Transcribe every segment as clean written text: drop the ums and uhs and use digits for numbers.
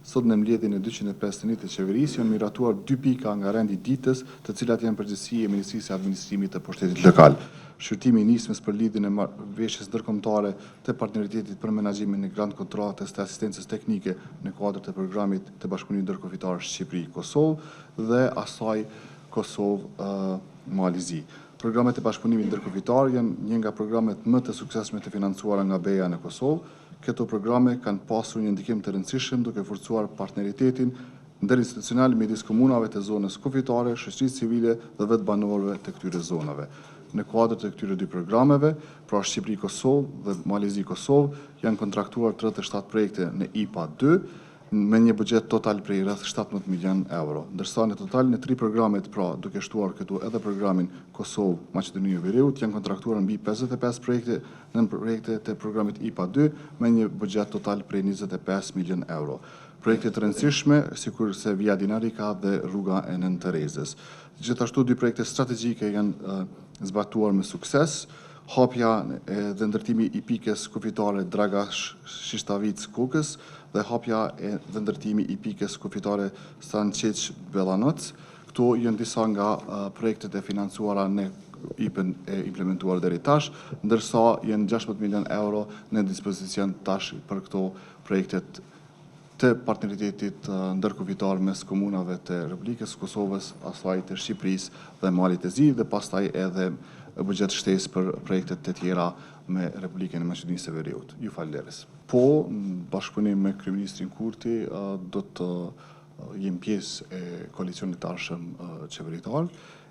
Sot në mbledhjen e 251 të qeverisë janë miratuar 2 pika nga rendi ditës, të cilat janë përgjegjësi e Ministrisë së Administrimit të Pushtetit Lokal. Shqyrtimi i nismës për lidhjen e marrëveshjes ndërkombëtare të partneritetit për menaxhimin e grant kontratës të asistencës teknike në kuadër të programit të Bashkëpunimit Ndërkufitar Shqipëri-Kosovë dhe asaj Kosovë-Malizi. Programet e Bashkëpunimit Ndërkufitar janë një nga programet më të suksesshme të financuara nga BE-ja në Kosovë. Këto programe kanë pasur një ndikim të rëndësishëm duke forcuar partneritetin ndërinstitucional midis komunave të zonës kufitare, shoqërisë civile dhe vetë banorëve të këtyre zonave. Në kuadër të këtyre 2 programeve, pra Shqipëri-Kosovë dhe Malizi-Kosovë, janë kontraktuar 37 projekte në IPA 2 me një buxhet total prej rreth 17 milion euro. Ndërsa në total në 3 programet, pra duke shtuar këtu edhe programin Kosovë-Maqedoni e Veriut, janë kontraktuar mbi 55 projekte në projekte të programit IPA 2 me një buxhet total prej 25 milion euro. Projekte të rëndësishme, sikurse Via Dinarika dhe rruga e Nën Terezës. Gjithashtu 2 projekte strategjike janë zbatuar me sukses. Hapja dhe ndërtimi i pikës kufitare Dragash-Shishtavec-Kokës dhe hapja dhe ndërtimi i pikës kufitare Stanqeq-Bellanoc. Këto janë disa nga projektet e financuara në IPA-n e implementuar deri tash, ndërsa janë 16 milion euro në dispozicion tash për këto projektet të partneritetit ndërkufitar mes komunave të Republikës Kosovës, asaj të Shqipërisë dhe Malit të Zi dhe pastaj edhe buxhet shtesë për projektet të tjera me Republikën e Maqedonisë së Veriut. Ju falenderoj. Po, në bashkëpunim me Kryeministrin Kurti, do të jem pjesë e koalicionit të ardhshëm qeveritar,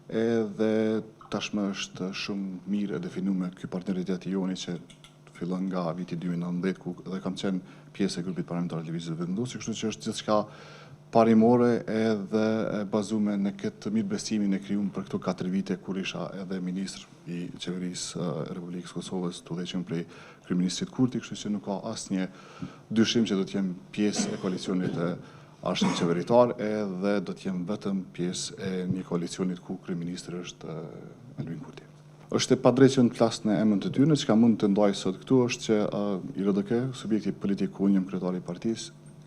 edhe tashmë është shumë mirë e definuar ky partneritet i joni që fillon nga viti 2019 ku dhe kam qenë pjesë e grupit parlamentar të lëvizjes vendosur, kështu që është gjithçka parimore edhe bazuar në këtë mirëbesimin e krijuar për këto 4 vite kur isha edhe ministër i qeverisë Republikës Kosovës, të udhëhequr prej kryeministrit Kurti, kështu që nuk ka asnjë dyshim që do të jem pjesë e koalicionit të ardhshëm qeveritar edhe do të jem vetëm pjesë e një koalicionit ku kryeministri është Albin Kurti. Është e padrejtë që në flas në emër të tyre, çka mund të ndaj sot këtu është që IRDK, subjekti politik ku unë jam kryetari i partisë,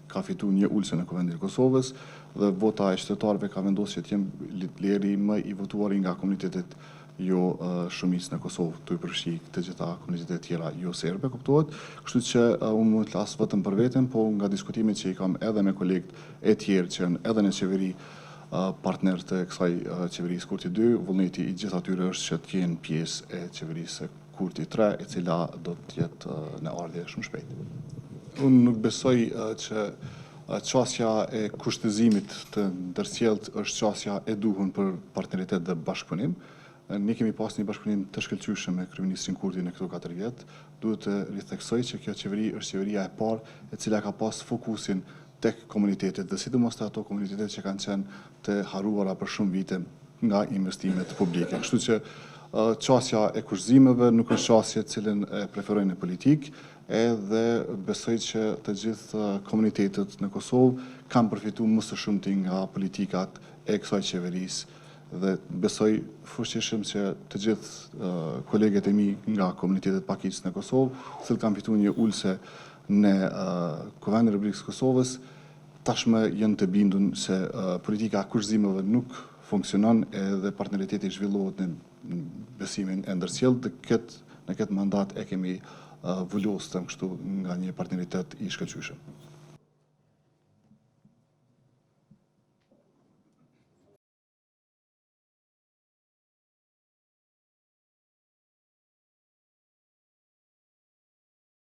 ka fitu një ulse në Kuvendin e Kosovës dhe vota e qytetarëve ka vendosur që të jenë lideri më i votuari nga komunitetet jo shumicë në Kosovë, të i përfshi të gjitha komunitetet tjera jo serbe, kuptohet. Kështu që unë mund të flas vetëm për veten, po nga diskutimet që i kam edhe me kolegët e tjerë që janë edhe në qeveri partner të kësaj qeverisë Kurti 2, vullneti i gjithë atyre është që të jenë pjesë e qeverisë Kurti 3, e cila do të jetë në ardhje shumë shpejt. Unë nuk besoj që qasja e kushtëzimit të ndërsjellët është qasja e duhur për partneritet dhe bashkëpunim. Ne kemi pas një bashkëpunim të shkëlqyeshëm me kryeministrin Kurti në këto 4 vjet. Duhet të ritheksoj që kjo qeveri është qeveria e parë e cila ka pas fokusin tek komunitetet dhe sidomos ato komunitetet që kanë qenë të harruara për shumë vite nga investimet publike. Kështu që qasja e kushtëzimeve nuk është qasje cilën e preferojnë në politikë, edhe besoj që të gjithë komunitetet në Kosovë kanë përfituar më së shumti nga politikat e kësaj qeverisë dhe besoj fuqishëm që të gjithë kolegët e mi nga komunitetet pakicë në Kosovë, cilët kanë fituar një ulse në Kuvendin e Republikës Kosovës, tashmë janë të bindur se politika e kushtëzimeve nuk funksionon edhe partneriteti zhvillohet në besimin e ndërsjellët dhe në këtë mandat e kemi vullosur kështu nga një partneritet i shkëlqyeshëm.